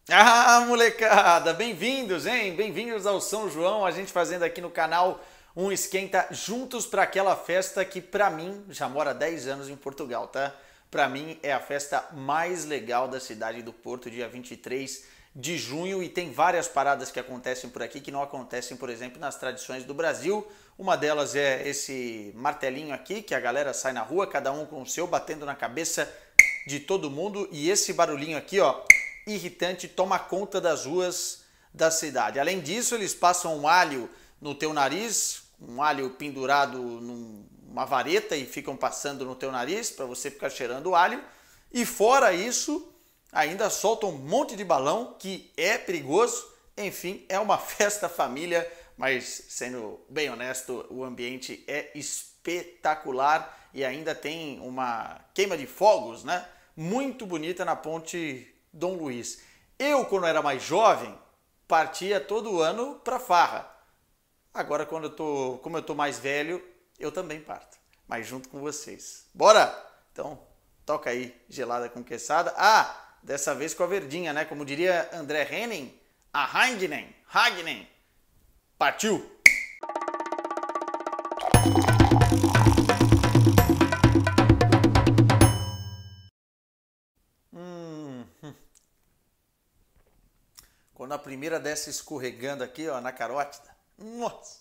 Ah, molecada, bem-vindos, hein? Bem-vindos ao São João, a gente fazendo aqui no canal um esquenta juntos para aquela festa que pra mim já mora há 10 anos em Portugal, tá? Pra mim é a festa mais legal da cidade do Porto, dia 23 de junho, e tem várias paradas que acontecem por aqui que não acontecem, por exemplo, nas tradições do Brasil. Uma delas é esse martelinho aqui, que a galera sai na rua, cada um com o seu, batendo na cabeça de todo mundo, e esse barulhinho aqui, ó, irritante, toma conta das ruas da cidade. Além disso, eles passam um alho no teu nariz, um alho pendurado numa vareta e ficam passando no teu nariz para você ficar cheirando o alho. E fora isso, ainda soltam um monte de balão que é perigoso. Enfim, é uma festa família, mas sendo bem honesto, o ambiente é espetacular e ainda tem uma queima de fogos, né? Muito bonita na ponte Dom Luiz. Eu, quando era mais jovem, partia todo ano para farra. Agora, como eu tô mais velho, eu também parto, mas junto com vocês. Bora? Então, toca aí, gelada com quesada. Ah, dessa vez com a verdinha, né? Como diria André Henning, a Hagnen. Partiu! Quando a primeira desce escorregando aqui, ó, na carótida. Nossa!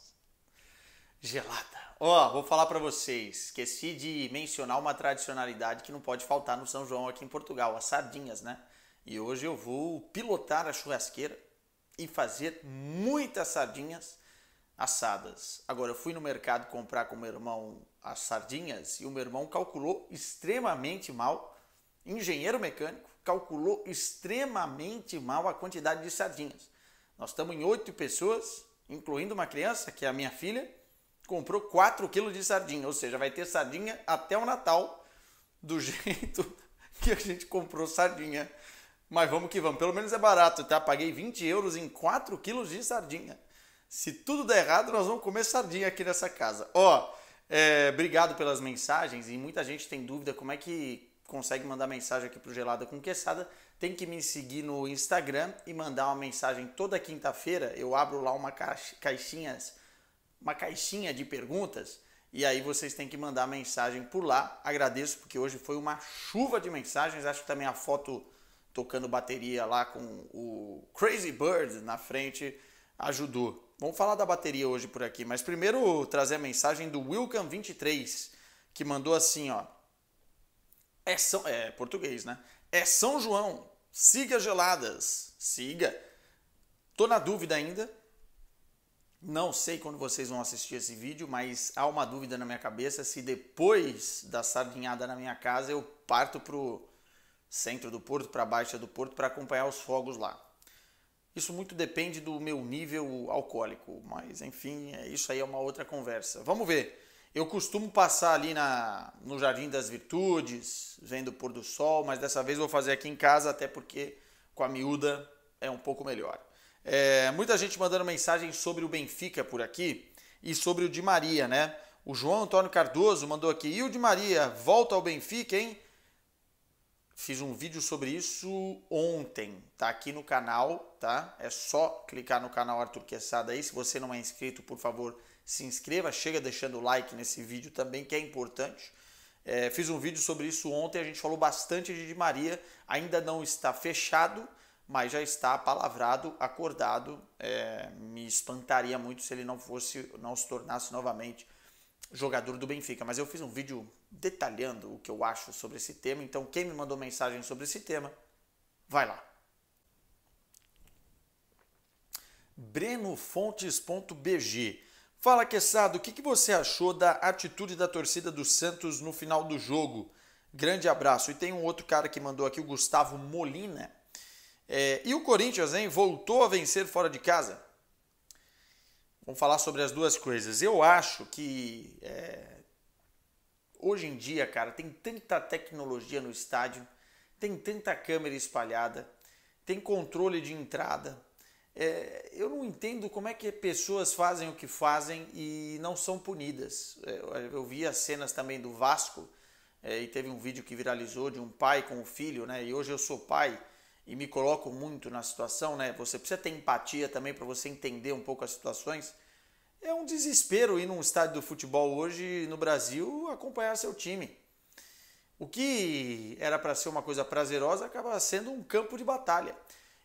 Gelada. Ó, vou falar pra vocês. Esqueci de mencionar uma tradicionalidade que não pode faltar no São João aqui em Portugal, as sardinhas, né? E hoje eu vou pilotar a churrasqueira e fazer muitas sardinhas assadas. Agora, eu fui no mercado comprar com o meu irmão as sardinhas e o meu irmão calculou extremamente mal, engenheiro mecânico, calculou extremamente mal a quantidade de sardinhas. Nós estamos em 8 pessoas, incluindo uma criança, que é a minha filha, comprou 4 quilos de sardinha, ou seja, vai ter sardinha até o Natal, do jeito que a gente comprou sardinha. Mas vamos que vamos, pelo menos é barato, tá? Paguei 20 euros em 4 quilos de sardinha. Se tudo der errado, nós vamos comer sardinha aqui nessa casa. Ó, obrigado pelas mensagens, e muita gente tem dúvida como é que consegue mandar mensagem aqui pro Gelada com Quesada. Tem que me seguir no Instagram e mandar uma mensagem toda quinta-feira. Eu abro lá uma caixinha de perguntas, e aí vocês têm que mandar mensagem por lá. Agradeço porque hoje foi uma chuva de mensagens. Acho que também a foto tocando bateria lá com o Crazy Bird na frente ajudou. Vamos falar da bateria hoje por aqui, mas primeiro trazer a mensagem do Wilcam23, que mandou assim, ó. É português, né? É São João, siga geladas, siga. Tô na dúvida ainda. Não sei quando vocês vão assistir esse vídeo, mas há uma dúvida na minha cabeça se depois da sardinhada na minha casa eu parto pro centro do Porto, para a Baixa do Porto, para acompanhar os fogos lá. Isso muito depende do meu nível alcoólico, mas enfim, isso aí é uma outra conversa. Vamos ver. Eu costumo passar ali no Jardim das Virtudes, vendo o pôr do sol, mas dessa vez vou fazer aqui em casa, até porque com a miúda é um pouco melhor. Muita gente mandando mensagem sobre o Benfica por aqui e sobre o Di Maria, né? O João Antônio Cardoso mandou aqui, e o Di Maria volta ao Benfica, hein? Fiz um vídeo sobre isso ontem, tá aqui no canal, tá? É só clicar no canal Arthur Quesada aí. Se você não é inscrito, por favor, se inscreva. Chega deixando o like nesse vídeo também, que é importante. Fiz um vídeo sobre isso ontem, a gente falou bastante de Di Maria. Ainda não está fechado, mas já está palavrado, acordado. Me espantaria muito se ele não se tornasse novamente jogador do Benfica, mas eu fiz um vídeo detalhando o que eu acho sobre esse tema, então quem me mandou mensagem sobre esse tema, vai lá. brenofontes.bg. Fala, Quesado, o que você achou da atitude da torcida do Santos no final do jogo? Grande abraço. E tem um outro cara que mandou aqui, o Gustavo Molina. E o Corinthians, hein? Voltou a vencer fora de casa? Vamos falar sobre as duas coisas. Eu acho que hoje em dia, cara, tem tanta tecnologia no estádio, tem tanta câmera espalhada, tem controle de entrada. Eu não entendo como é que pessoas fazem o que fazem e não são punidas. Eu vi as cenas também do Vasco, e teve um vídeo que viralizou de um pai com o filho, né? E hoje eu sou pai e me coloco muito na situação, né? Você precisa ter empatia também para você entender um pouco as situações. É um desespero ir num estádio do futebol hoje no Brasil acompanhar seu time. O que era para ser uma coisa prazerosa acaba sendo um campo de batalha.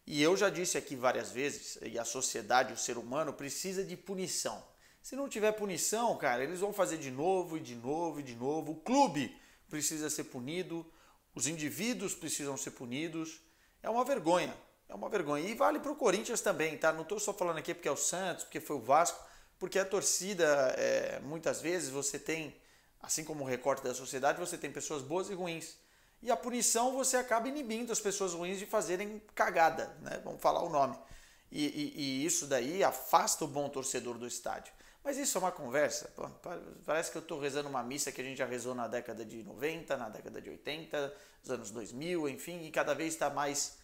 E eu já disse aqui várias vezes, e a sociedade, o ser humano, precisa de punição. Se não tiver punição, cara, eles vão fazer de novo e de novo e de novo. O clube precisa ser punido, os indivíduos precisam ser punidos. É uma vergonha, é uma vergonha. E vale para o Corinthians também, tá? Não estou só falando aqui porque é o Santos, porque foi o Vasco, porque a torcida, muitas vezes você tem, assim como o recorte da sociedade, você tem pessoas boas e ruins. E a punição você acaba inibindo as pessoas ruins de fazerem cagada, né? Vamos falar o nome. E isso daí afasta o bom torcedor do estádio. Mas isso é uma conversa. Pô, parece que eu estou rezando uma missa que a gente já rezou na década de 90, na década de 80, nos anos 2000, enfim, e cada vez está mais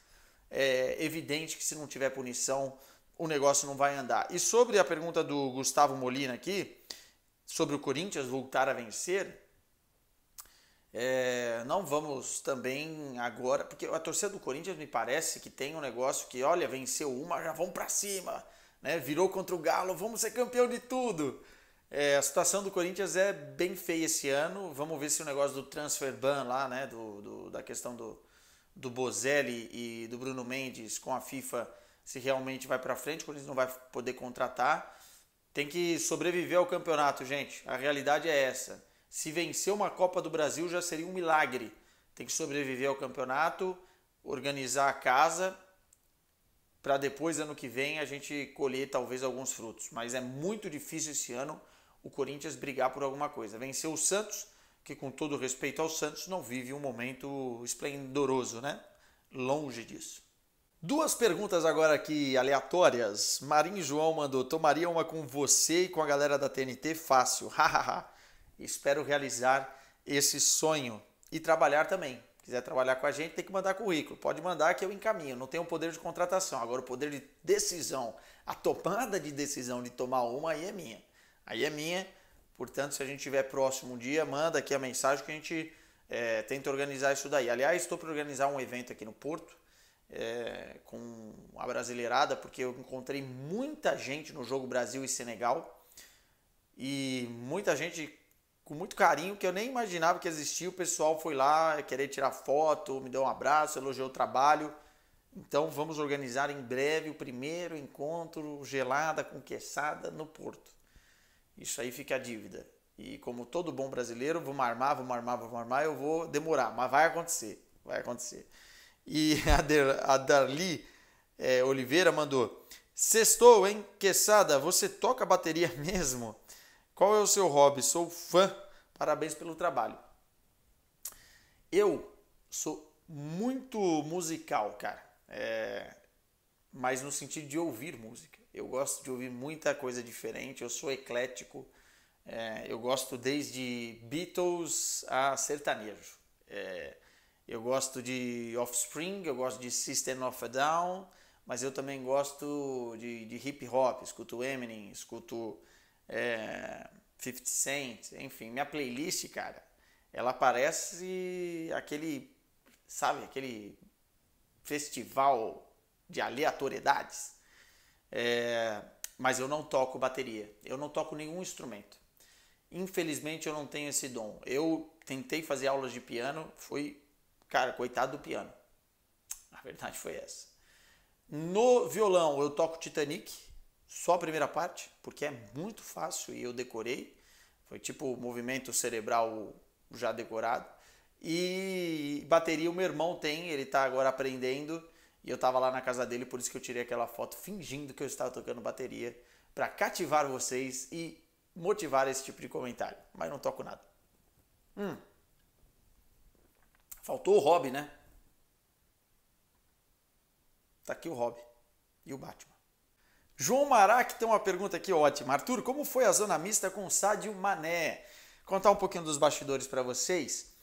evidente que se não tiver punição, o negócio não vai andar. E sobre a pergunta do Gustavo Molina aqui, sobre o Corinthians voltar a vencer, não vamos também agora, porque a torcida do Corinthians me parece que tem um negócio que, olha, venceu uma, já vamos para cima, né? Virou contra o Galo, vamos ser campeão de tudo. A situação do Corinthians é bem feia esse ano, vamos ver se o negócio do transfer ban lá, né? Da questão do Bozelli e do Bruno Mendes com a FIFA, se realmente vai para frente, o Corinthians não vai poder contratar. Tem que sobreviver ao campeonato, gente, a realidade é essa. Se vencer uma Copa do Brasil já seria um milagre. Tem que sobreviver ao campeonato, organizar a casa, para depois, ano que vem, a gente colher talvez alguns frutos. Mas é muito difícil esse ano o Corinthians brigar por alguma coisa. Venceu o Santos, que com todo respeito ao Santos, não vive um momento esplendoroso, né? Longe disso. Duas perguntas agora aqui aleatórias. Marinho João mandou: tomaria uma com você e com a galera da TNT? Fácil. Hahaha. Espero realizar esse sonho e trabalhar também. Quiser trabalhar com a gente, tem que mandar currículo. Pode mandar que eu encaminho. Não tenho o poder de contratação. Agora o poder de decisão, a tomada de decisão de tomar uma, aí é minha. Aí é minha. Portanto, se a gente estiver próximo um dia, manda aqui a mensagem que a gente tenta organizar isso daí. Aliás, estou para organizar um evento aqui no Porto com a Brasileirada, porque eu encontrei muita gente no jogo Brasil e Senegal. E muita gente com muito carinho, que eu nem imaginava que existia. O pessoal foi lá querer tirar foto, me deu um abraço, elogiou o trabalho. Então vamos organizar em breve o primeiro encontro gelada com quesada no Porto. Isso aí fica a dívida. E como todo bom brasileiro, vamos armar, eu vou demorar, mas vai acontecer, vai acontecer. E a Darli Oliveira mandou: sextou, hein, quesada, você toca bateria mesmo? Qual é o seu hobby? Sou fã. Parabéns pelo trabalho. Eu sou muito musical, cara. Mas no sentido de ouvir música. Eu gosto de ouvir muita coisa diferente. Eu sou eclético. Eu gosto desde Beatles a sertanejo. Eu gosto de Offspring, eu gosto de System of a Down, mas eu também gosto de hip hop. Escuto Eminem, escuto 50 Cent, enfim, minha playlist, cara, ela parece aquele festival de aleatoriedades. Mas eu não toco bateria, eu não toco nenhum instrumento. Infelizmente eu não tenho esse dom. Eu tentei fazer aulas de piano, cara, coitado do piano. A verdade foi essa. No violão eu toco Titanic, só a primeira parte, porque é muito fácil e eu decorei. Foi tipo movimento cerebral já decorado. E bateria o meu irmão tem, ele está agora aprendendo. E eu estava lá na casa dele, por isso que eu tirei aquela foto fingindo que eu estava tocando bateria, para cativar vocês e motivar esse tipo de comentário. Mas não toco nada. Faltou o hobby, né? Tá aqui o hobby. E o Batman. João Marac tem uma pergunta aqui ótima. Arthur, como foi a zona mista com o Sadio Mané? Contar um pouquinho dos bastidores para vocês.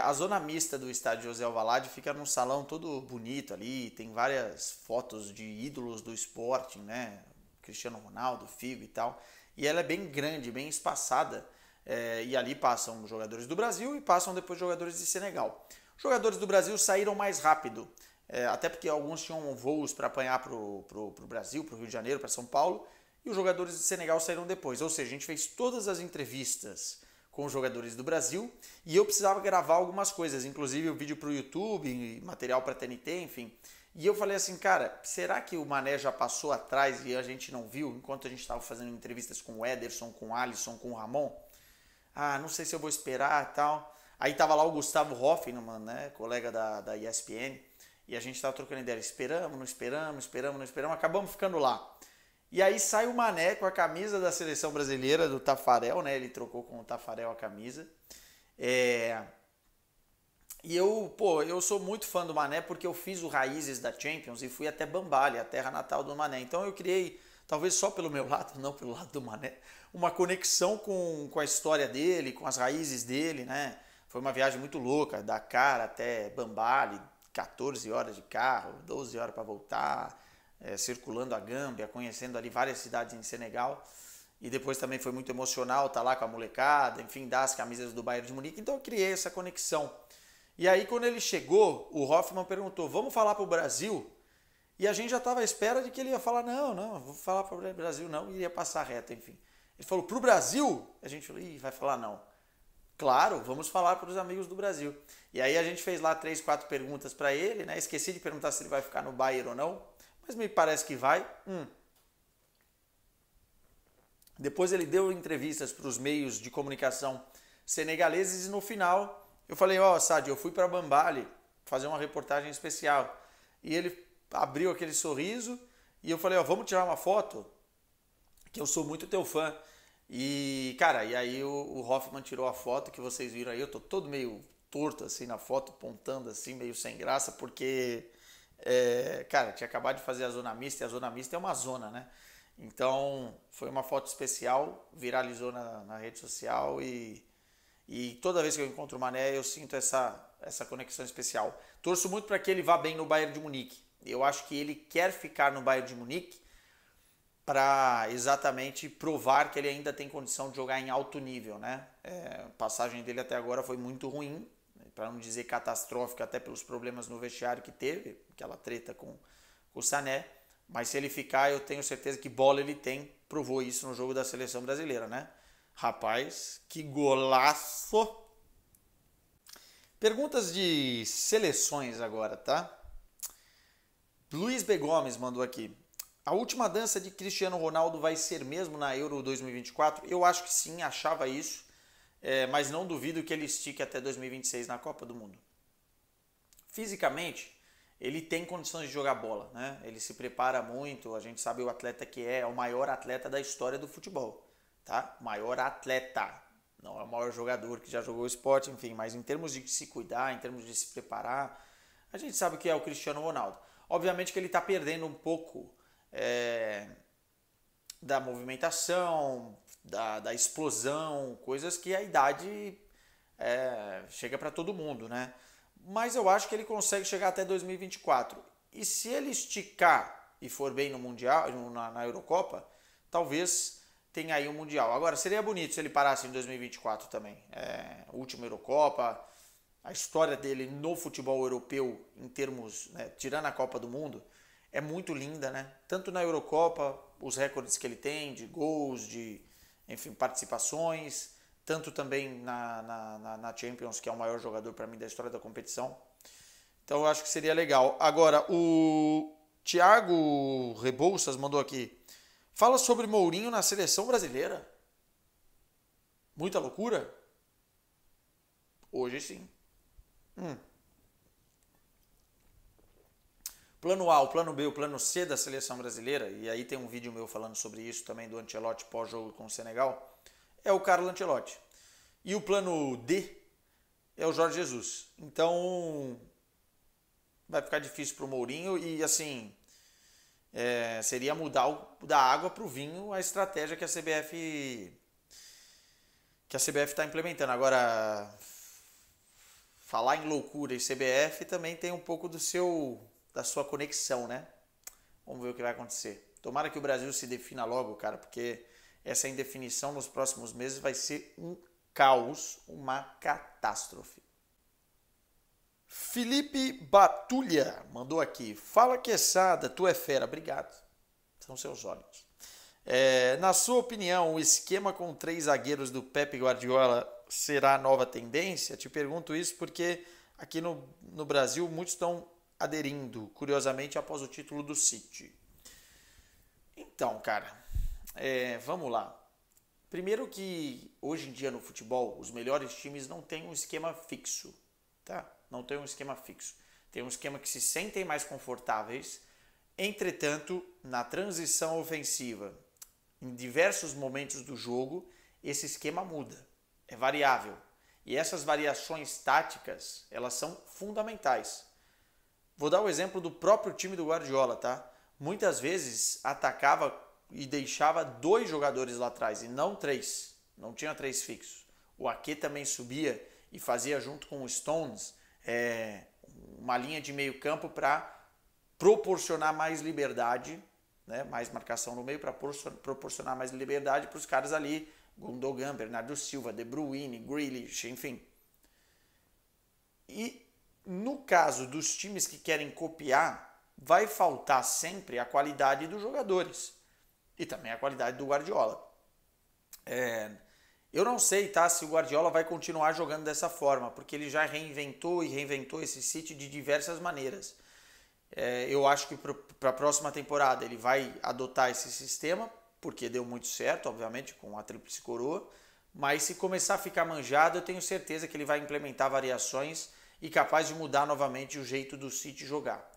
A zona mista do estádio José Alvalade fica num salão todo bonito ali. Tem várias fotos de ídolos do Sporting, né? Cristiano Ronaldo, Figo e tal. E ela é bem grande, bem espaçada. E ali passam jogadores do Brasil e passam depois jogadores de Senegal. Os jogadores do Brasil saíram mais rápido. até porque alguns tinham voos para apanhar para o Brasil, para o Rio de Janeiro, para São Paulo, e os jogadores de Senegal saíram depois. Ou seja, a gente fez todas as entrevistas com os jogadores do Brasil e eu precisava gravar algumas coisas, inclusive o vídeo para o YouTube, material para TNT, enfim. E eu falei assim, cara, será que o Mané já passou atrás e a gente não viu enquanto a gente estava fazendo entrevistas com o Ederson, com o Alisson, com o Ramon? Ah, não sei se eu vou esperar e tal. Aí tava lá o Gustavo Hoffmann, né, colega da ESPN, e a gente tava trocando ideia. Esperamos, não esperamos, esperamos, não esperamos, acabamos ficando lá. E aí sai o Mané com a camisa da seleção brasileira, do Tafarel, né? Ele trocou com o Tafarel a camisa. E eu sou muito fã do Mané porque eu fiz o Raízes da Champions e fui até Bambali, a terra natal do Mané. Então eu criei, talvez só pelo meu lado, não pelo lado do Mané, uma conexão com a história dele, com as raízes dele, né? Foi uma viagem muito louca, Dakar até Bambali, 14 horas de carro, 12 horas para voltar, circulando a Gâmbia, conhecendo ali várias cidades em Senegal. E depois também foi muito emocional estar lá com a molecada, enfim, dar as camisas do Bayern de Munique. Então eu criei essa conexão. E aí quando ele chegou, o Hoffmann perguntou, vamos falar para o Brasil? E a gente já estava à espera de que ele ia falar, não, vou falar para o Brasil não, e ia passar reto, enfim. Ele falou, para o Brasil? A gente falou, vai falar não. Claro, vamos falar para os amigos do Brasil. E aí a gente fez lá 3, 4 perguntas para ele, né? Esqueci de perguntar se ele vai ficar no Bayern ou não, mas me parece que vai. Depois ele deu entrevistas para os meios de comunicação senegaleses e no final eu falei, Sadi, eu fui para Bambali fazer uma reportagem especial. E ele abriu aquele sorriso e eu falei, vamos tirar uma foto, que eu sou muito teu fã. E, cara, e aí o Hoffmann tirou a foto que vocês viram aí, eu tô todo meio torto assim na foto, pontando assim, meio sem graça, porque, cara, tinha acabado de fazer a zona mista, e a zona mista é uma zona, né? Então, foi uma foto especial, viralizou na rede social e toda vez que eu encontro o Mané, eu sinto essa conexão especial. Torço muito para que ele vá bem no Bayern de Munique. Eu acho que ele quer ficar no Bayern de Munique para exatamente provar que ele ainda tem condição de jogar em alto nível, né? A passagem dele até agora foi muito ruim, para não dizer catastrófica, até pelos problemas no vestiário que teve, aquela treta com o Sané. Mas se ele ficar, eu tenho certeza que bola ele tem, provou isso no jogo da seleção brasileira, né? Rapaz, que golaço! Perguntas de seleções agora, tá? Luiz B. Gomes mandou aqui. A última dança de Cristiano Ronaldo vai ser mesmo na Euro 2024? Eu acho que sim, achava isso, mas não duvido que ele estique até 2026 na Copa do Mundo. Fisicamente, ele tem condições de jogar bola, né? Ele se prepara muito, a gente sabe o atleta que é o maior atleta da história do futebol, tá? Maior atleta, não é o maior jogador que já jogou o esporte, enfim, mas em termos de se cuidar, em termos de se preparar, a gente sabe o que é o Cristiano Ronaldo. Obviamente que ele está perdendo um pouco da movimentação, da explosão, coisas que a idade chega para todo mundo, né? Mas eu acho que ele consegue chegar até 2024. E se ele esticar e for bem no Mundial, na Eurocopa, talvez tenha aí um Mundial. Agora, seria bonito se ele parasse em 2024 também. Última Eurocopa, a história dele no futebol europeu, em termos, né, tirando a Copa do Mundo, é muito linda, né? Tanto na Eurocopa, os recordes que ele tem de gols, de, enfim, participações, tanto também na Champions, que é o maior jogador para mim da história da competição. Então eu acho que seria legal. Agora, o Thiago Rebouças mandou aqui. Fala sobre Mourinho na seleção brasileira. Muita loucura? Hoje sim. Plano A, o plano B, o plano C da seleção brasileira, e aí tem um vídeo meu falando sobre isso também do Ancelotti pós-jogo com o Senegal, é o Carlo Ancelotti. E o plano D é o Jorge Jesus. Então vai ficar difícil para o Mourinho e assim seria mudar da água para o vinho a estratégia que a CBF está implementando. Agora, falar em loucura e CBF também tem um pouco da sua conexão, né? Vamos ver o que vai acontecer. Tomara que o Brasil se defina logo, cara, porque essa indefinição nos próximos meses vai ser um caos, uma catástrofe. Felipe Batulha mandou aqui. Fala, Quesada, tu é fera. Obrigado. São seus olhos. Na sua opinião, o esquema com 3 zagueiros do Pep Guardiola será a nova tendência? Te pergunto isso porque aqui no Brasil muitos estão aderindo, curiosamente, após o título do City. Então, cara, vamos lá. Primeiro que hoje em dia no futebol, os melhores times não têm um esquema fixo, tá? Não tem um esquema fixo. Tem um esquema que se sentem mais confortáveis. Entretanto, na transição ofensiva, em diversos momentos do jogo, esse esquema muda. É variável. E essas variações táticas, elas são fundamentais. Vou dar o exemplo do próprio time do Guardiola, tá? Muitas vezes atacava e deixava 2 jogadores lá atrás, e não 3. Não tinha 3 fixos. O Ake também subia e fazia junto com o Stones uma linha de meio campo para proporcionar mais liberdade, né? Mais marcação no meio para proporcionar mais liberdade para os caras ali, Gundogan, Bernardo Silva, De Bruyne, Grealish, enfim. E no caso dos times que querem copiar, vai faltar sempre a qualidade dos jogadores e também a qualidade do Guardiola. Eu não sei, tá, se o Guardiola vai continuar jogando dessa forma, porque ele já reinventou esse City de diversas maneiras. Eu acho que para a próxima temporada ele vai adotar esse sistema, porque deu muito certo, obviamente, com a tríplice coroa, mas se começar a ficar manjado, eu tenho certeza que ele vai implementar variações e capaz de mudar novamente o jeito do City jogar.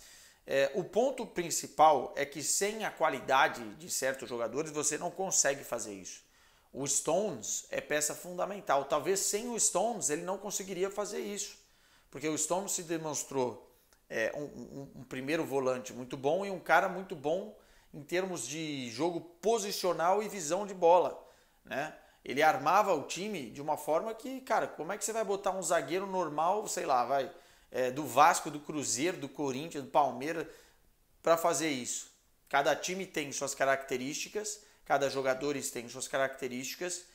O ponto principal é que sem a qualidade de certos jogadores você não consegue fazer isso. O Stones é peça fundamental. Talvez sem o Stones ele não conseguiria fazer isso, porque o Stones se demonstrou um primeiro volante muito bom e um cara muito bom em termos de jogo posicional e visão de bola, né? Ele armava o time de uma forma que, cara, como é que você vai botar um zagueiro normal, sei lá, do Vasco, do Cruzeiro, do Corinthians, do Palmeiras, para fazer isso? Cada time tem suas características, cada jogador tem suas características,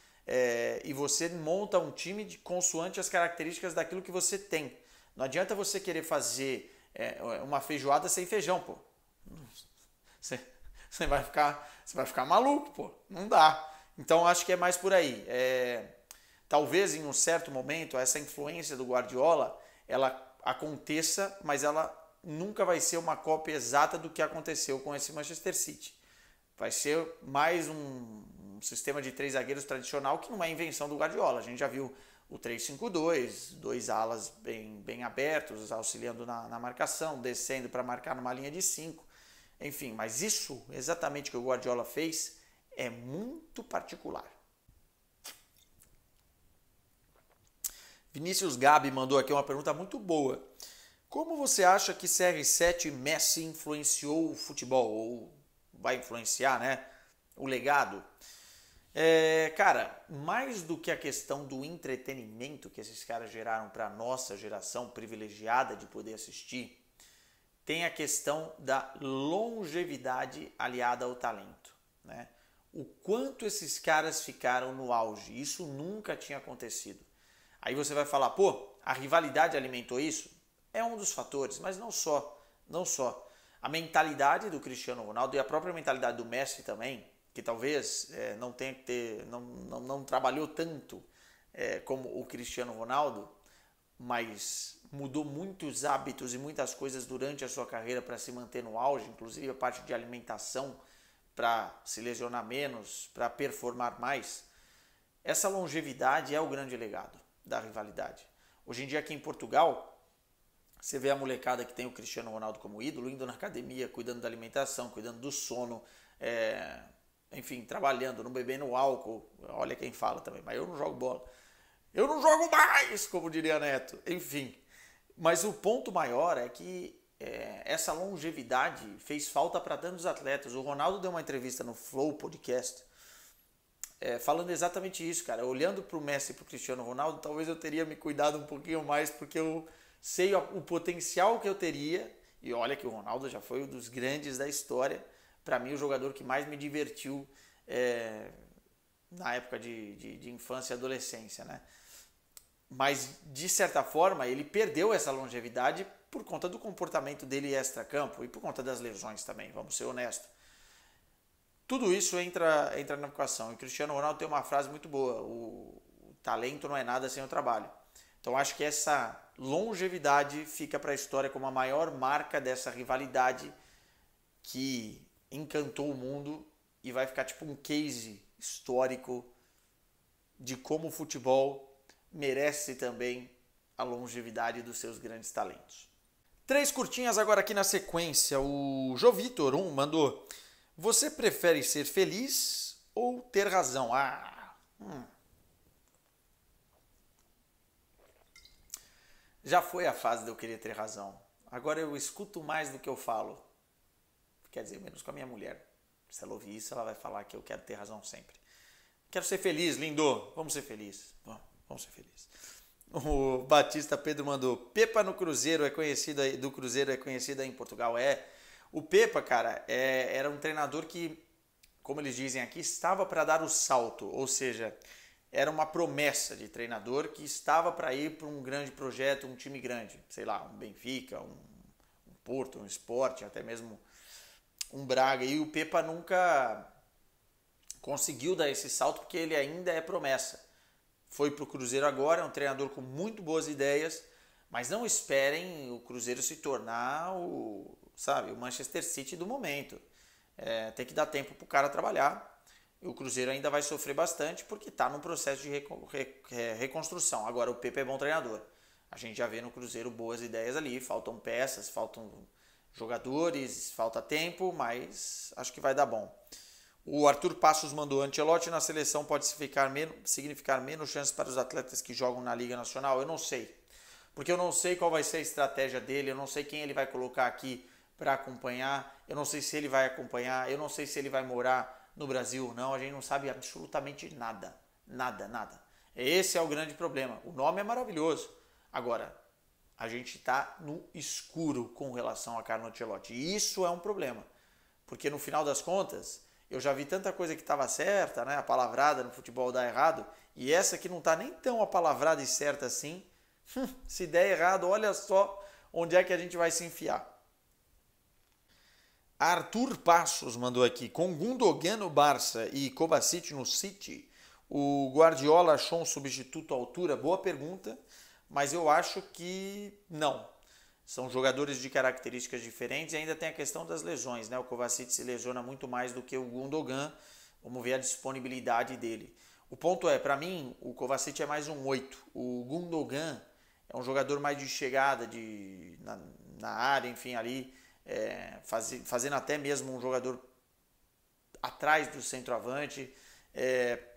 e você monta um time consoante as características daquilo que você tem. Não adianta você querer fazer uma feijoada sem feijão, pô. Você vai ficar maluco, pô. Não dá. Então acho que é mais por aí. Talvez em um certo momento essa influência do Guardiola ela aconteça, mas ela nunca vai ser uma cópia exata do que aconteceu com esse Manchester City. Vai ser mais um sistema de 3 zagueiros tradicional que não é invenção do Guardiola. A gente já viu o 3-5-2, 2 alas bem abertos, auxiliando na marcação, descendo para marcar numa linha de 5. Enfim, mas isso exatamente que o Guardiola fez é muito particular. Vinícius Gabi mandou aqui uma pergunta muito boa. Como você acha que CR7 e Messi influenciou o futebol? Ou vai influenciar, né? O legado? Cara, mais do que a questão do entretenimento que esses caras geraram para a nossa geração privilegiada de poder assistir, tem a questão da longevidade aliada ao talento, né? O quanto esses caras ficaram no auge, isso nunca tinha acontecido. Aí você vai falar, pô, a rivalidade alimentou isso? É um dos fatores, mas não só. A mentalidade do Cristiano Ronaldo e a própria mentalidade do Messi também, que talvez não tenha que ter, não trabalhou tanto como o Cristiano Ronaldo, mas mudou muitos hábitos e muitas coisas durante a sua carreira para se manter no auge, inclusive a parte de alimentação, para se lesionar menos, para performar mais. Essa longevidade é o grande legado da rivalidade. Hoje em dia aqui em Portugal, você vê a molecada que tem o Cristiano Ronaldo como ídolo, indo na academia, cuidando da alimentação, cuidando do sono, enfim, trabalhando, não bebendo álcool. Olha quem fala também, mas eu não jogo bola. Eu não jogo mais, como diria Neto. Enfim, mas o ponto maior é que essa longevidade fez falta para tantos atletas. O Ronaldo deu uma entrevista no Flow Podcast falando exatamente isso, cara. Olhando para o Messi e para o Cristiano Ronaldo, talvez eu teria me cuidado um pouquinho mais, porque eu sei o potencial que eu teria. E olha que o Ronaldo já foi um dos grandes da história. Para mim, o jogador que mais me divertiu na época de infância e adolescência, né? Mas, de certa forma, ele perdeu essa longevidade por conta do comportamento dele extra-campo e por conta das lesões também, vamos ser honestos. Tudo isso entra na equação. E o Cristiano Ronaldo tem uma frase muito boa: o talento não é nada sem o trabalho. Então acho que essa longevidade fica para a história como a maior marca dessa rivalidade que encantou o mundo e vai ficar tipo um case histórico de como o futebol merece também a longevidade dos seus grandes talentos. 3 curtinhas agora aqui na sequência. O Jovitor 1 mandou: você prefere ser feliz ou ter razão? Já foi a fase de eu querer ter razão. Agora eu escuto mais do que eu falo. Quer dizer, menos com a minha mulher. Se ela ouvir isso, ela vai falar que eu quero ter razão sempre. Quero ser feliz, lindo. Vamos ser felizes. Vamos ser felizes. O Batista Pedro mandou: Pepa no Cruzeiro é conhecido do Cruzeiro é conhecida em Portugal. O Pepa, cara, era um treinador que, como eles dizem aqui, estava para dar o salto, ou seja, era uma promessa de treinador que estava para ir para um grande projeto, um time grande, sei lá, um Benfica, um Porto, um Sport, até mesmo um Braga. E o Pepa nunca conseguiu dar esse salto porque ele ainda é promessa. Foi para o Cruzeiro agora, é um treinador com muito boas ideias, mas não esperem o Cruzeiro se tornar o Manchester City do momento. Tem que dar tempo para o cara trabalhar. E o Cruzeiro ainda vai sofrer bastante porque está num processo de reconstrução. Agora, o Pepe é bom treinador. A gente já vê no Cruzeiro boas ideias ali. Faltam peças, faltam jogadores, falta tempo, mas acho que vai dar bom. O Arthur Passos mandou: Ancelotti na seleção pode significar menos chances para os atletas que jogam na Liga Nacional? Eu não sei. Porque eu não sei qual vai ser a estratégia dele, eu não sei quem ele vai colocar aqui para acompanhar, eu não sei se ele vai acompanhar, eu não sei se ele vai morar no Brasil ou não, a gente não sabe absolutamente nada. Nada. Esse é o grande problema. O nome é maravilhoso. Agora, a gente está no escuro com relação a Carlo Ancelotti. E isso é um problema. Porque no final das contas, eu já vi tanta coisa que estava certa, né? A palavrada no futebol dá errado. E essa que não está nem tão apalavrada e certa assim. Se der errado, olha só onde é que a gente vai se enfiar. Arthur Passos mandou aqui: com Gundogan no Barça e Kovacic no City, o Guardiola achou um substituto à altura? Boa pergunta, mas eu acho que não. São jogadores de características diferentes e ainda tem a questão das lesões, né? O Kovacic se lesiona muito mais do que o Gundogan. Vamos ver a disponibilidade dele. O ponto é, para mim, o Kovacic é mais um 8. O Gundogan é um jogador mais de chegada na área, enfim, ali, fazendo até mesmo um jogador atrás do centroavante.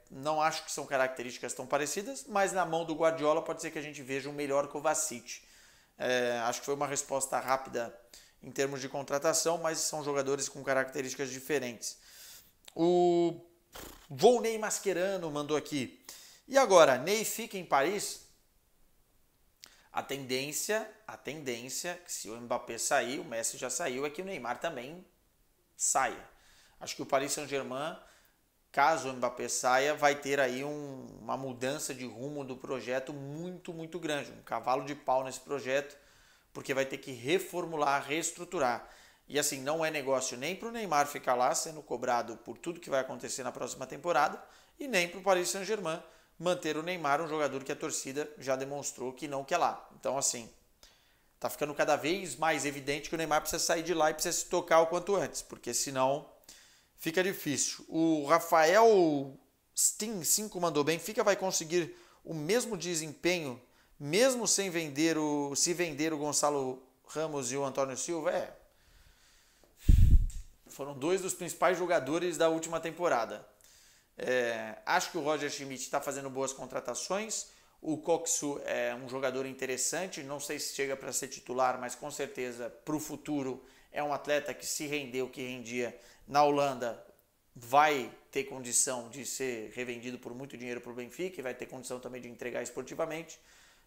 Não acho que são características tão parecidas, mas na mão do Guardiola pode ser que a gente veja um melhor Kovacic. Acho que foi uma resposta rápida em termos de contratação, mas são jogadores com características diferentes. O Volney Mascherano mandou aqui: e agora, Ney fica em Paris? A tendência, que se o Mbappé sair, o Messi já saiu, é que o Neymar também saia. Acho que o Paris Saint-Germain, caso o Mbappé saia, vai ter aí uma mudança de rumo do projeto muito, muito grande. Um cavalo de pau nesse projeto, porque vai ter que reformular, reestruturar. E assim, não é negócio nem para o Neymar ficar lá sendo cobrado por tudo que vai acontecer na próxima temporada, e nem para o Paris Saint-Germain manter o Neymar, um jogador que a torcida já demonstrou que não quer lá. Então, assim, tá ficando cada vez mais evidente que o Neymar precisa sair de lá e precisa se tocar o quanto antes, porque senão fica difícil. O Rafael Sting 5 mandou: Benfica vai conseguir o mesmo desempenho mesmo se vender o Gonçalo Ramos e o Antônio Silva? Foram dois dos principais jogadores da última temporada. Acho que o Roger Schmidt está fazendo boas contratações. O Coxu é um jogador interessante, não sei se chega para ser titular, mas com certeza para o futuro é um atleta que, se render o que rendia na Holanda, vai ter condição de ser revendido por muito dinheiro para o Benfica e vai ter condição também de entregar esportivamente.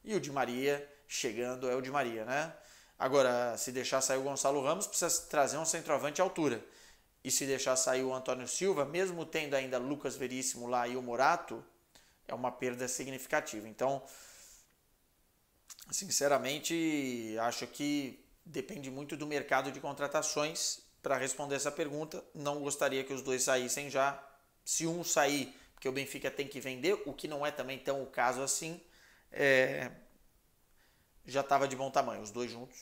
E o Di Maria chegando é o Di Maria, né? Agora, se deixar sair o Gonçalo Ramos, precisa trazer um centroavante à altura. E se deixar sair o Antônio Silva, mesmo tendo ainda Lucas Veríssimo lá e o Morato, é uma perda significativa. Então, Sinceramente, acho que depende muito do mercado de contratações. Para responder essa pergunta, não gostaria que os dois saíssem já. Se um sair, porque o Benfica tem que vender, o que não é também tão o caso assim, é, já estava de bom tamanho, os dois juntos.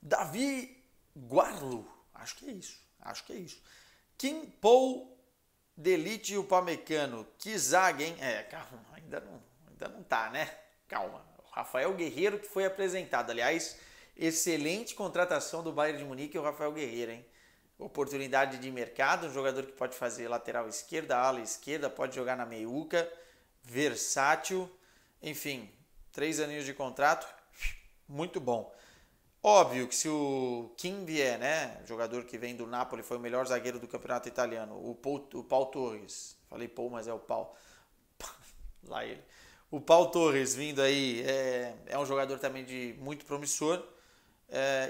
Davi Guarlo, acho que é isso, acho que é isso. Kim Paul, Delite e o Pamecano, que zaga, hein? Calma, ainda não tá, né? Calma. O Rafael Guerreiro que foi apresentado, aliás, excelente contratação do Bayern de Munique e o Rafael Guerreiro, hein? Oportunidade de mercado, um jogador que pode fazer lateral esquerda, ala esquerda, pode jogar na meiuca, versátil, enfim, 3 aninhos de contrato, muito bom. Óbvio que se o Kim vier, né, jogador que vem do Napoli, foi o melhor zagueiro do campeonato italiano, o Paul Torres, falei Paul, mas é o Paul, lá ele. O Paul Torres vindo aí é um jogador também de muito promissor,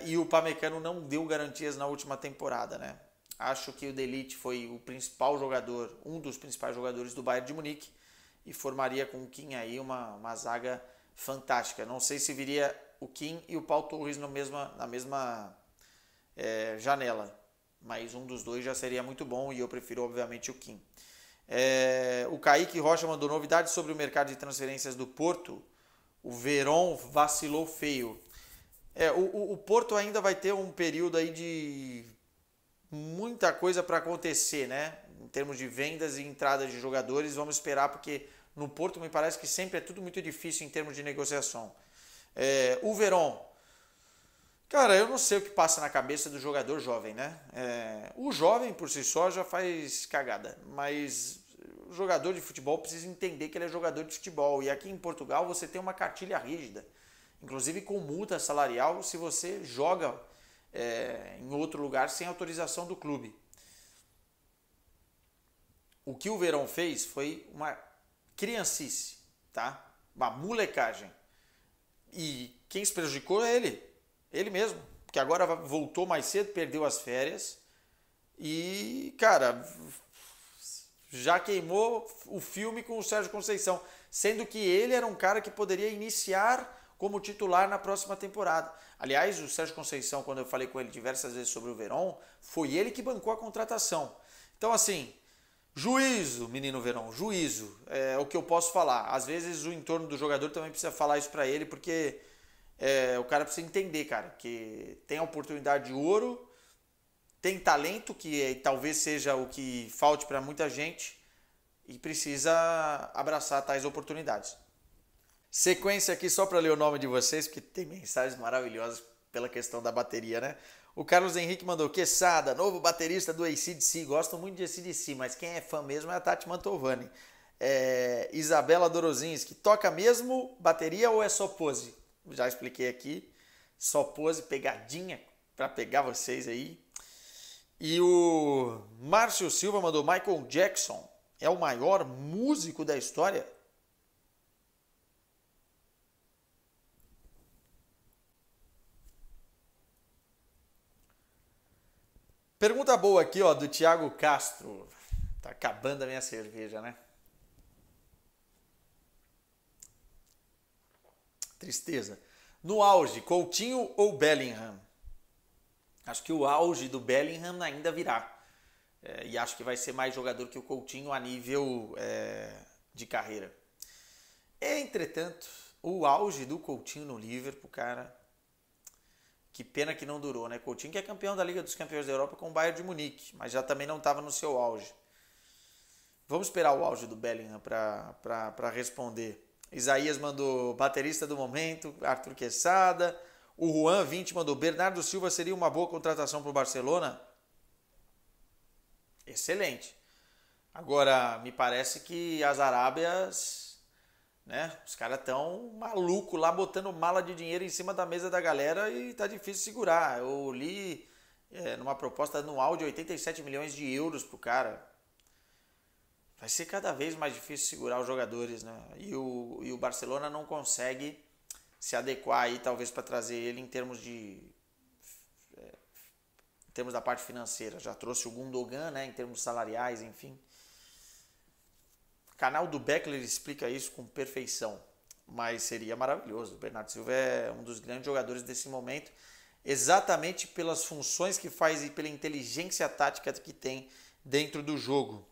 e o Pamecano não deu garantias na última temporada, né? Acho que o De Ligt foi o principal jogador, um dos principais jogadores do Bayern de Munique, e formaria com o Kim aí uma zaga fantástica. Não sei se viria o Kim e o Paul Torres na mesma janela, mas um dos dois já seria muito bom e eu prefiro obviamente o Kim. O Kaique Rocha mandou novidades sobre o mercado de transferências do Porto. O Verón vacilou feio. O Porto ainda vai ter um período aí de muita coisa para acontecer, né? Em termos de vendas e entradas de jogadores, vamos esperar, porque no Porto me parece que sempre é tudo muito difícil em termos de negociação. O Verón, cara, eu não sei o que passa na cabeça do jogador jovem, né? O jovem por si só já faz cagada, mas o jogador de futebol precisa entender que ele é jogador de futebol. E aqui em Portugal você tem uma cartilha rígida, inclusive com multa salarial se você joga em outro lugar sem autorização do clube. O que o Verón fez foi uma criancice, tá? Uma molecagem. E quem se prejudicou é ele mesmo, que agora voltou mais cedo, perdeu as férias e, cara, já queimou o filme com o Sérgio Conceição, sendo que ele era um cara que poderia iniciar como titular na próxima temporada. Aliás, o Sérgio Conceição, quando eu falei com ele diversas vezes sobre o Verón, foi ele que bancou a contratação. Então, assim, juízo, menino Verón, juízo, é o que eu posso falar. Às vezes o entorno do jogador também precisa falar isso pra ele, porque o cara precisa entender, cara, que tem a oportunidade de ouro, tem talento, que talvez seja o que falte para muita gente, e precisa abraçar tais oportunidades. Sequência aqui só para ler o nome de vocês, porque tem mensagens maravilhosas pela questão da bateria, né? O Carlos Henrique mandou: Quesada, novo baterista do AC/DC. Gosto muito de AC/DC, mas quem é fã mesmo é a Tati Mantovani. Isabela Dorozinski, toca mesmo bateria ou é só pose? Já expliquei aqui. Só pose, pegadinha para pegar vocês aí. E o Márcio Silva mandou: Michael Jackson é o maior músico da história? Pergunta boa aqui, ó, do Thiago Castro. Tá acabando a minha cerveja, né? Tristeza. No auge, Coutinho ou Bellingham? Acho que o auge do Bellingham ainda virá. E acho que vai ser mais jogador que o Coutinho a nível de carreira. Entretanto, o auge do Coutinho no Liverpool, cara, que pena que não durou, né? Coutinho que é campeão da Liga dos Campeões da Europa com o Bayern de Munique, mas já também não estava no seu auge. Vamos esperar o auge do Bellingham para responder. Isaías mandou baterista do momento, Arthur Quesada. O Juan 20 mandou: Bernardo Silva seria uma boa contratação para o Barcelona? Excelente. Agora, me parece que as Arábias, né? Os caras estão malucos lá, botando mala de dinheiro em cima da mesa da galera e tá difícil segurar. Eu li numa proposta anual de 87 milhões de euros pro cara. Vai ser cada vez mais difícil segurar os jogadores, né? E o Barcelona não consegue se adequar aí, talvez, para trazer ele em termos da parte financeira. Já trouxe o Gundogan, né? Em termos salariais, enfim. O canal do Beckler explica isso com perfeição. mas seria maravilhoso. O Bernardo Silva é um dos grandes jogadores desse momento, exatamente pelas funções que faz e pela inteligência tática que tem dentro do jogo.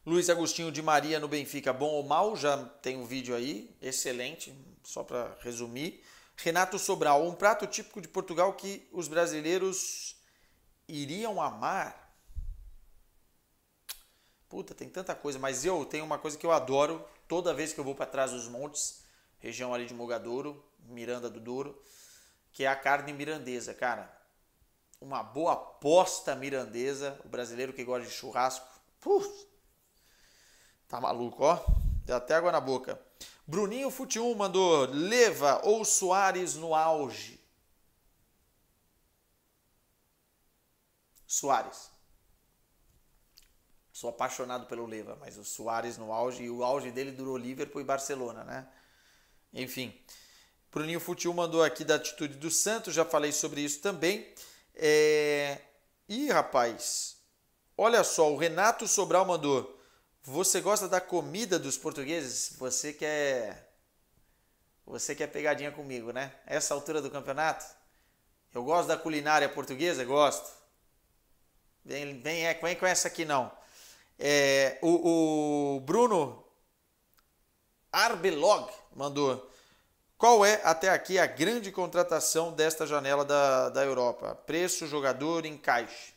Luiz Agostinho de Maria no Benfica, bom ou mal? Já tem um vídeo aí, excelente, só para resumir. Renato Sobral, um prato típico de Portugal que os brasileiros iriam amar? Puta, tem tanta coisa, mas eu tenho uma coisa que eu adoro toda vez que eu vou para trás dos montes, região ali de Mogadouro, Miranda do Douro, que é a carne mirandesa, cara. Uma boa posta mirandesa, o brasileiro que gosta de churrasco, tá maluco, ó. Deu até água na boca. Bruninho Fute1 mandou Leva ou Soares no auge? Soares. Sou apaixonado pelo Leva, mas o Soares no auge, e o auge dele durou Liverpool e Barcelona, né? Enfim. Bruninho Fute1 mandou aqui da atitude do Santos, já falei sobre isso também. Ih, rapaz, olha só, o Renato Sobral mandou: você gosta da comida dos portugueses? Você quer pegadinha comigo, né? Essa altura do campeonato? Eu gosto da culinária portuguesa? Gosto. Vem com essa aqui não. O Bruno Arbelog mandou: qual é até aqui a grande contratação desta janela da Europa? Preço, jogador, encaixe.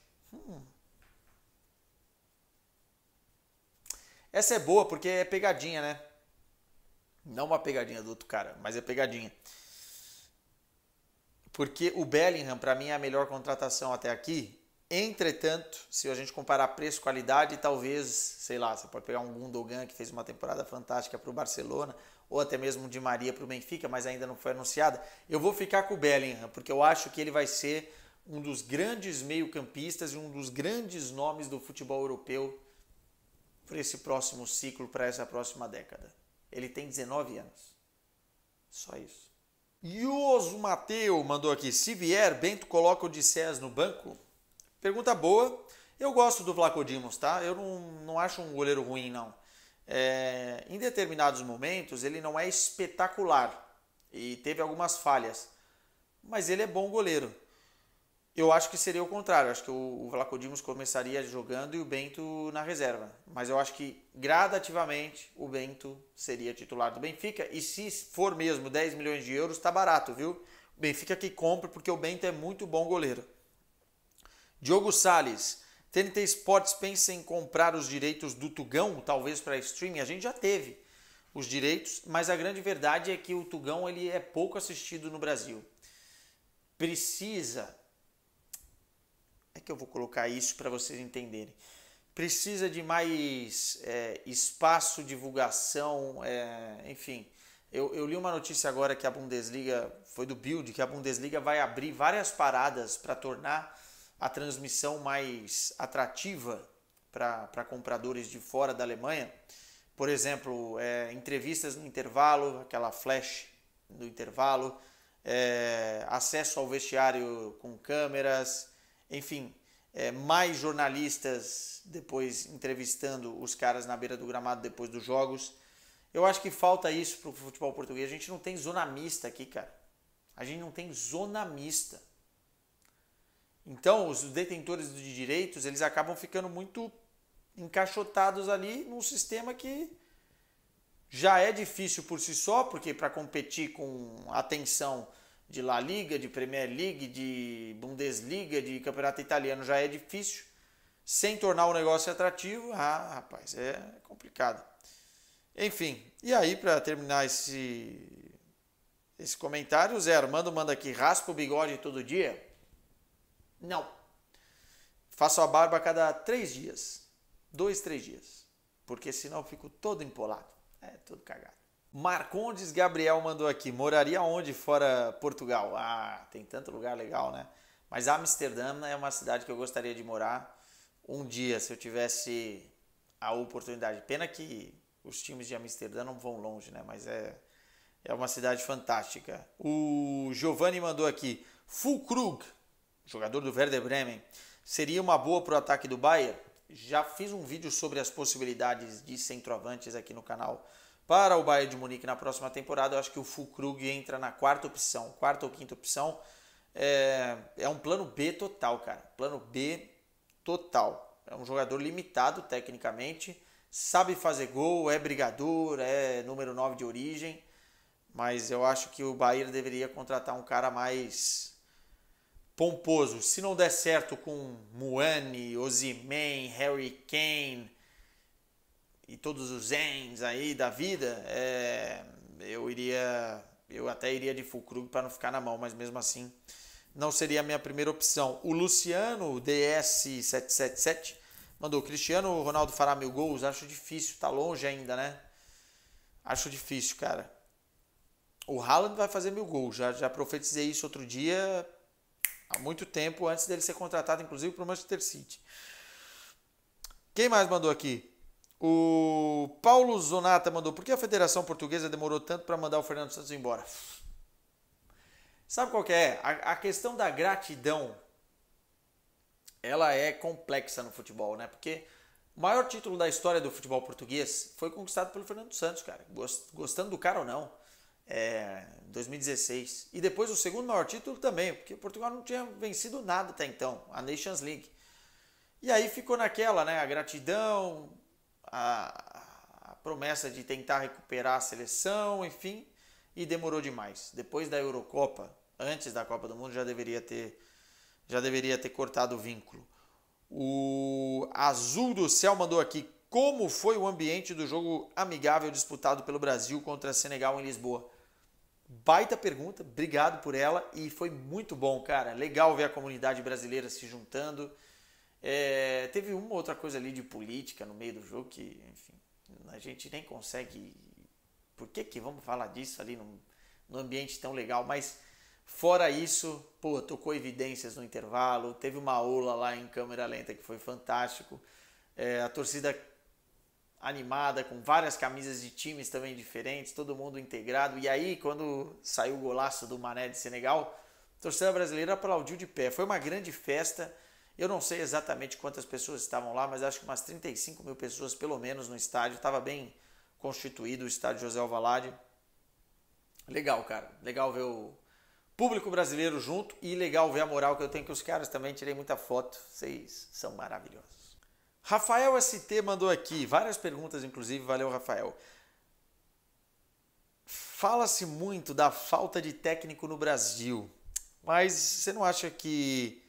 Essa é boa porque é pegadinha, né? Não uma pegadinha do outro cara, mas é pegadinha. Porque o Bellingham, para mim, é a melhor contratação até aqui. Entretanto, se a gente comparar preço e qualidade, talvez, sei lá, você pode pegar um Gundogan que fez uma temporada fantástica para o Barcelona, ou até mesmo um Di Maria para o Benfica, mas ainda não foi anunciada. Eu vou ficar com o Bellingham, porque eu acho que ele vai ser um dos grandes meio-campistas e um dos grandes nomes do futebol europeu para esse próximo ciclo, para essa próxima década. Ele tem 19 anos. Só isso. Ioso Mateu mandou aqui: se vier, Bento coloca o Odisseias no banco? Pergunta boa. Eu gosto do Vlaco Dimos, tá? Eu não acho um goleiro ruim, não. Em determinados momentos, ele não é espetacular e teve algumas falhas, mas ele é bom goleiro. Eu acho que seria o contrário. Acho que o Vlaco Dimos começaria jogando e o Bento na reserva. Mas eu acho que gradativamente o Bento seria titular do Benfica. E se for mesmo 10 milhões de euros, tá barato, viu? O Benfica que compra, porque o Bento é muito bom goleiro. Diogo Salles: TNT Sports pensa em comprar os direitos do Tugão, talvez para streaming. A gente já teve os direitos, mas a grande verdade é que o Tugão ele é pouco assistido no Brasil. É que eu vou colocar isso para vocês entenderem. Precisa de mais espaço, divulgação, enfim. Eu li uma notícia agora que a Bundesliga, foi do Bild, que a Bundesliga vai abrir várias paradas para tornar a transmissão mais atrativa para compradores de fora da Alemanha. Por exemplo, entrevistas no intervalo, aquela flash do intervalo, acesso ao vestiário com câmeras, enfim, mais jornalistas depois entrevistando os caras na beira do gramado depois dos jogos. Eu acho que falta isso para o futebol português. A gente não tem zona mista aqui, cara. A gente não tem zona mista. Então, os detentores de direitos, eles acabam ficando muito encaixotados ali num sistema que já é difícil por si só, porque para competir com atenção de La Liga, de Premier League, de Bundesliga, de campeonato italiano já é difícil, sem tornar o negócio atrativo, rapaz, é complicado. Enfim, e aí para terminar esse comentário, o Zé Armando manda aqui: raspa o bigode todo dia? Não. Faço a barba a cada 3 dias. 2, 3 dias. Porque senão eu fico todo empolado. Todo cagado. Marcondes Gabriel mandou aqui: moraria onde fora Portugal? Tem tanto lugar legal, né? Mas Amsterdã é uma cidade que eu gostaria de morar um dia, se eu tivesse a oportunidade. Pena que os times de Amsterdã não vão longe, né? Mas é uma cidade fantástica. O Giovanni mandou aqui: Füllkrug, jogador do Werder Bremen, seria uma boa para o ataque do Bayern? Já fiz um vídeo sobre as possibilidades de centroavantes aqui no canal para o Bayern de Munique na próxima temporada. Eu acho que o Füllkrug entra na quarta ou quinta opção. É um plano B total, cara. Plano B total. É um jogador limitado tecnicamente, sabe fazer gol, é brigador, é número 9 de origem, mas eu acho que o Bayern deveria contratar um cara mais pomposo. Se não der certo com Muani, Osimhen, Harry Kane e todos os Zens aí da vida, eu até iria de Füllkrug para não ficar na mão, mas mesmo assim não seria a minha primeira opção. O Luciano, DS777, mandou: Cristiano Ronaldo fará 1000 gols? Acho difícil, tá longe ainda, né? Acho difícil, cara. O Haaland vai fazer 1000 gols, já profetizei isso outro dia, há muito tempo, antes dele ser contratado, inclusive, para o Manchester City. Quem mais mandou aqui? O Paulo Zonata mandou: por que a Federação Portuguesa demorou tanto para mandar o Fernando Santos embora? Sabe qual que é? A questão da gratidão, ela é complexa no futebol, né? Porque o maior título da história do futebol português foi conquistado pelo Fernando Santos, cara. Gostando do cara ou não. 2016. E depois o segundo maior título também, porque Portugal não tinha vencido nada até então, a Nations League. E aí ficou naquela, né? A gratidão, a promessa de tentar recuperar a seleção, enfim, e demorou demais. Depois da Eurocopa, antes da Copa do Mundo, já deveria ter cortado o vínculo. O Azul do Céu mandou aqui: como foi o ambiente do jogo amigável disputado pelo Brasil contra Senegal em Lisboa? Baita pergunta, obrigado por ela, e foi muito bom, cara. Legal ver a comunidade brasileira se juntando. Teve uma outra coisa ali de política no meio do jogo que, enfim, a gente nem consegue. Por que vamos falar disso ali num ambiente tão legal? Mas fora isso, tocou evidências no intervalo, teve uma aula lá em câmera lenta que foi fantástico. A torcida animada, com várias camisas de times também diferentes, todo mundo integrado. E aí, quando saiu o golaço do Mané de Senegal, a torcida brasileira aplaudiu de pé. Foi uma grande festa. Eu não sei exatamente quantas pessoas estavam lá, mas acho que umas 35 mil pessoas pelo menos no estádio. Estava bem constituído o estádio José Alvalade. Legal, cara. Legal ver o público brasileiro junto e legal ver a moral que eu tenho com os caras também. Tirei muita foto. Vocês são maravilhosos. Rafael ST mandou aqui várias perguntas, inclusive. Valeu, Rafael. Fala-se muito da falta de técnico no Brasil, mas você não acha que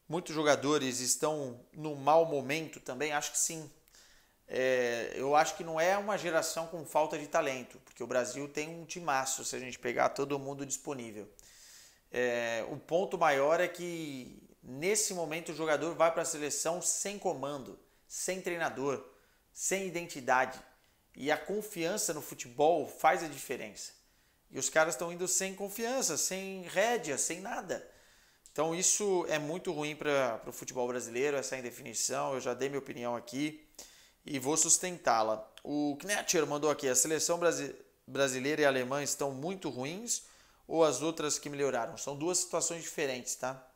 muitos jogadores estão num mau momento também? Acho que sim. Eu acho que não é uma geração com falta de talento, porque o Brasil tem um timaço se a gente pegar todo mundo disponível. O ponto maior é que nesse momento o jogador vai para a seleção sem comando, sem treinador, sem identidade. E a confiança no futebol faz a diferença. E os caras estão indo sem confiança, sem rédea, sem nada. Então isso é muito ruim para o futebol brasileiro, essa indefinição. Eu já dei minha opinião aqui e vou sustentá-la. O Knetcher mandou aqui: a seleção brasileira e alemã estão muito ruins ou as outras que melhoraram? São duas situações diferentes, tá?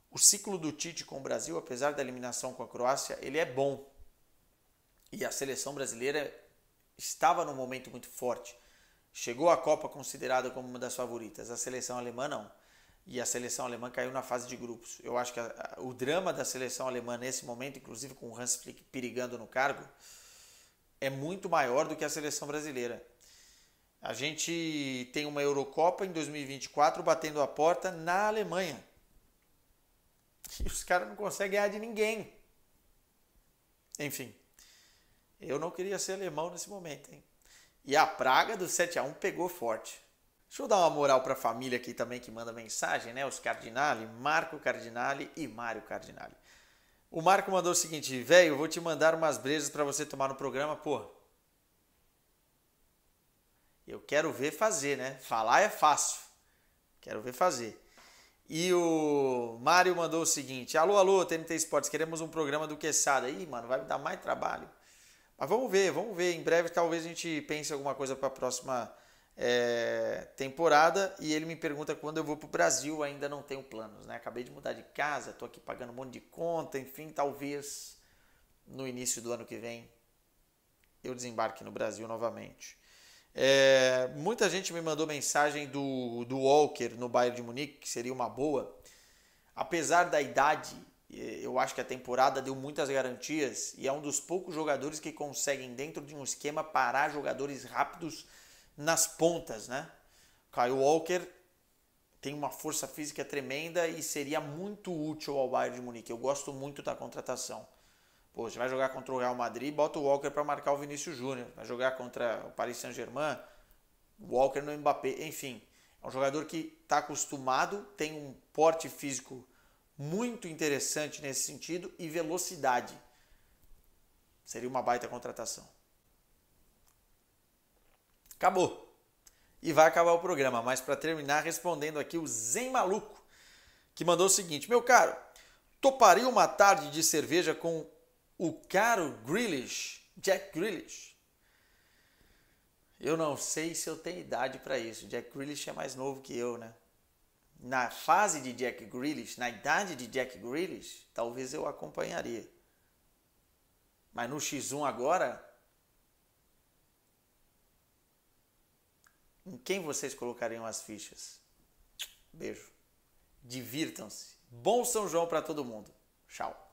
O ciclo do Tite com o Brasil, apesar da eliminação com a Croácia, ele é bom. E a seleção brasileira estava num momento muito forte. Chegou à Copa considerada como uma das favoritas. A seleção alemã não. E a seleção alemã caiu na fase de grupos. Eu acho que o drama da seleção alemã nesse momento, inclusive com o Hans Flick perigando no cargo, é muito maior do que a seleção brasileira. A gente tem uma Eurocopa em 2024 batendo a porta na Alemanha. E os caras não conseguem ganhar de ninguém. Enfim, eu não queria ser alemão nesse momento, hein? E a praga do 7-1 pegou forte. Deixa eu dar uma moral para a família aqui também que manda mensagem, né? Os Cardinali, Marco Cardinali e Mário Cardinali. O Marco mandou o seguinte: velho, eu vou te mandar umas brejas para você tomar no programa, pô. Eu quero ver fazer, né? Falar é fácil. Quero ver fazer. E o Mário mandou o seguinte: alô, TNT Esportes, queremos um programa do Quesada. Ih, mano, vai me dar mais trabalho. Mas vamos ver. Em breve talvez a gente pense alguma coisa para a próxima temporada. E ele me pergunta quando eu vou para o Brasil. Ainda não tenho planos, né? Acabei de mudar de casa, estou aqui pagando um monte de conta. Enfim, talvez no início do ano que vem eu desembarque no Brasil novamente. Muita gente me mandou mensagem do Walker no Bayern de Munique, que seria uma boa. Apesar da idade, eu acho que a temporada deu muitas garantias e é um dos poucos jogadores que conseguem, dentro de um esquema, parar jogadores rápidos nas pontas, né? Kyle Walker tem uma força física tremenda e seria muito útil ao Bayern de Munique. Eu gosto muito da contratação. Pô, você vai jogar contra o Real Madrid, bota o Walker para marcar o Vinícius Júnior. Vai jogar contra o Paris Saint-Germain, o Walker no Mbappé. Enfim, é um jogador que está acostumado, tem um porte físico muito interessante nesse sentido e velocidade. Seria uma baita contratação. Acabou. E vai acabar o programa, mas para terminar, respondendo aqui o Zen Maluco, que mandou o seguinte: meu caro, toparia uma tarde de cerveja com o caro Grealish, Jack Grealish? Eu não sei se eu tenho idade para isso. Jack Grealish é mais novo que eu, né? Na fase de Jack Grealish, na idade de Jack Grealish, talvez eu acompanharia. Mas no X1 agora, em quem vocês colocariam as fichas? Beijo. Divirtam-se. Bom São João para todo mundo. Tchau.